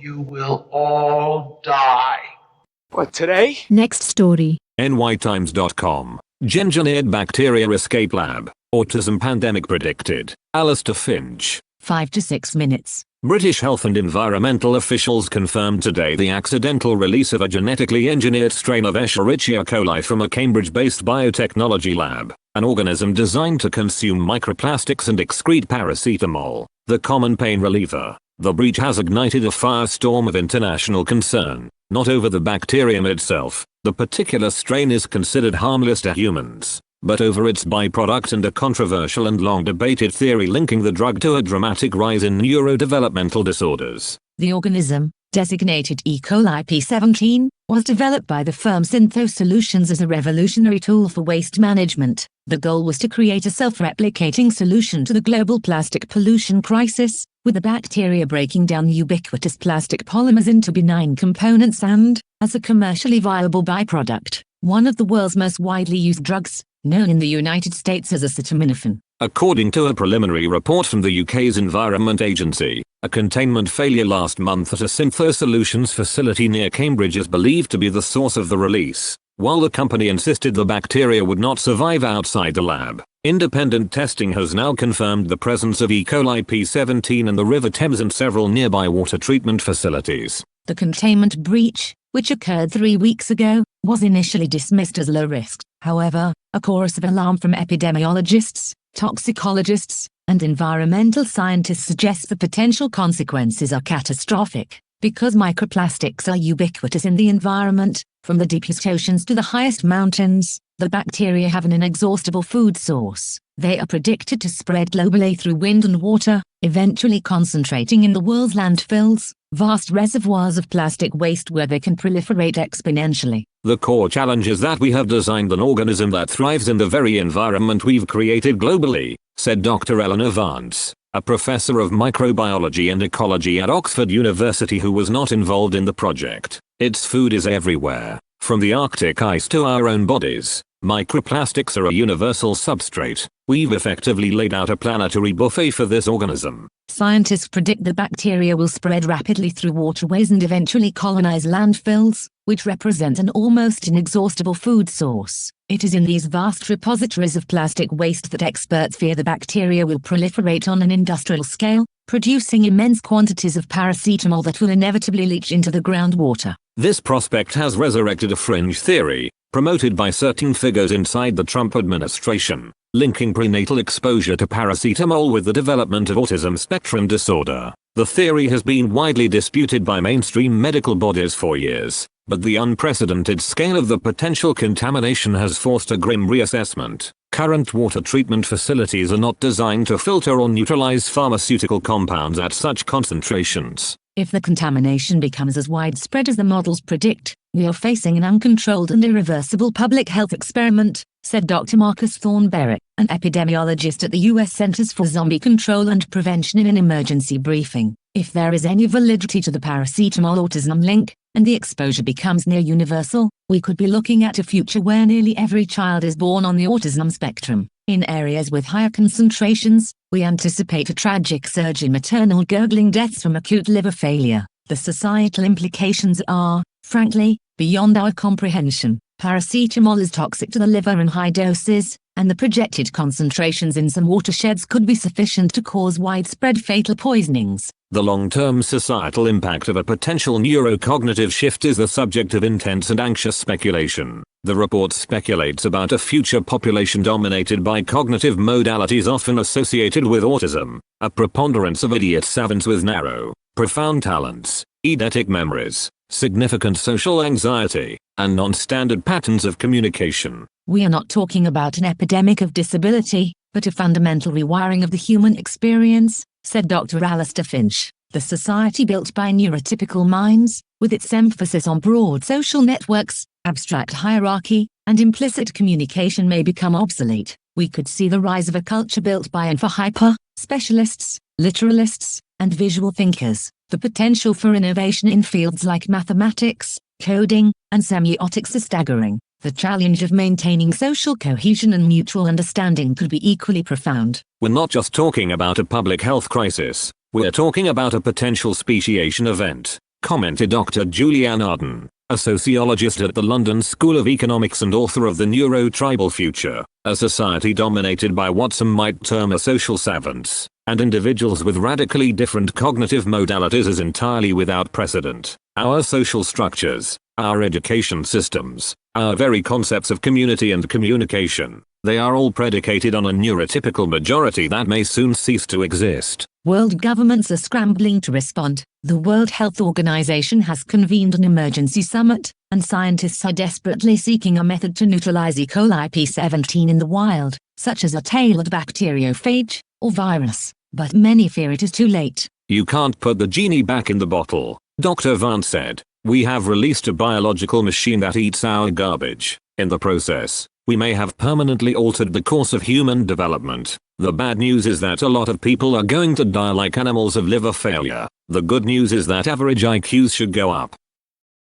You will all die. What, today? Next story. nytimes.com. Gengineered bacteria escape lab. Autism pandemic predicted. Alistair Finch. 5 to 6 minutes. British health and environmental officials confirmed today the accidental release of a genetically engineered strain of Escherichia coli from a Cambridge-based biotechnology lab, an organism designed to consume microplastics and excrete paracetamol, the common pain reliever. The breach has ignited a firestorm of international concern, not over the bacterium itself. The particular strain is considered harmless to humans, but over its byproduct and a controversial and long-debated theory linking the drug to a dramatic rise in neurodevelopmental disorders. The organism, designated E. coli P17, was developed by the firm Synthos Solutions as a revolutionary tool for waste management. The goal was to create a self-replicating solution to the global plastic pollution crisis, with the bacteria breaking down ubiquitous plastic polymers into benign components and, as a commercially viable byproduct, one of the world's most widely used drugs, known in the United States as acetaminophen. According to a preliminary report from the UK's Environment Agency, a containment failure last month at a Synthos Solutions facility near Cambridge is believed to be the source of the release. While the company insisted the bacteria would not survive outside the lab, independent testing has now confirmed the presence of E. coli P17 in the River Thames and several nearby water treatment facilities. The containment breach, which occurred 3 weeks ago, was initially dismissed as low risk. However, a chorus of alarm from epidemiologists, toxicologists, and environmental scientists suggests the potential consequences are catastrophic. Because microplastics are ubiquitous in the environment, from the deepest oceans to the highest mountains, the bacteria have an inexhaustible food source. They are predicted to spread globally through wind and water, eventually concentrating in the world's landfills, vast reservoirs of plastic waste where they can proliferate exponentially. The core challenge is that we have designed an organism that thrives in the very environment we've created globally, said Dr. Eleanor Vance, a professor of microbiology and ecology at Oxford University who was not involved in the project. Its food is everywhere, from the Arctic ice to our own bodies. Microplastics are a universal substrate. We've effectively laid out a planetary buffet for this organism. Scientists predict the bacteria will spread rapidly through waterways and eventually colonize landfills, which represent an almost inexhaustible food source. It is in these vast repositories of plastic waste that experts fear the bacteria will proliferate on an industrial scale, producing immense quantities of paracetamol that will inevitably leach into the groundwater. This prospect has resurrected a fringe theory, promoted by certain figures inside the Trump administration, linking prenatal exposure to paracetamol with the development of autism spectrum disorder. The theory has been widely disputed by mainstream medical bodies for years, but the unprecedented scale of the potential contamination has forced a grim reassessment. Current water treatment facilities are not designed to filter or neutralize pharmaceutical compounds at such concentrations. If the contamination becomes as widespread as the models predict, we are facing an uncontrolled and irreversible public health experiment, said Dr. Marcus Thornberry, an epidemiologist at the U.S. Centers for Zombie Control and Prevention in an emergency briefing. If there is any validity to the paracetamol-autism link, and the exposure becomes near universal, we could be looking at a future where nearly every child is born on the autism spectrum. In areas with higher concentrations, we anticipate a tragic surge in maternal gurgling deaths from acute liver failure. The societal implications are, frankly, beyond our comprehension. Paracetamol is toxic to the liver in high doses, and the projected concentrations in some watersheds could be sufficient to cause widespread fatal poisonings. The long-term societal impact of a potential neurocognitive shift is the subject of intense and anxious speculation. The report speculates about a future population dominated by cognitive modalities often associated with autism, a preponderance of idiot savants with narrow, profound talents, eidetic memories, significant social anxiety, and non-standard patterns of communication. We are not talking about an epidemic of disability, but a fundamental rewiring of the human experience, said Dr. Alistair Finch. The society built by neurotypical minds, with its emphasis on broad social networks, abstract hierarchy, and implicit communication may become obsolete. We could see the rise of a culture built by and for hyper-specialists, literalists, and visual thinkers. The potential for innovation in fields like mathematics, coding, and semiotics is staggering. The challenge of maintaining social cohesion and mutual understanding could be equally profound. We're not just talking about a public health crisis, we're talking about a potential speciation event. commented Dr. Julian Arden, a sociologist at the London School of Economics and author of The Neurotribal Future, a society dominated by what some might term a social savants, and individuals with radically different cognitive modalities is entirely without precedent. Our social structures, our education systems, our very concepts of community and communication, they are all predicated on a neurotypical majority that may soon cease to exist. World governments are scrambling to respond. The World Health Organization has convened an emergency summit, and scientists are desperately seeking a method to neutralize E. coli P17 in the wild, such as a tailored bacteriophage or virus, but many fear it is too late. You can't put the genie back in the bottle, Dr. Vance said. We have released a biological machine that eats our garbage. In the process, we may have permanently altered the course of human development. The bad news is that a lot of people are going to die like animals of liver failure. The good news is that average IQs should go up.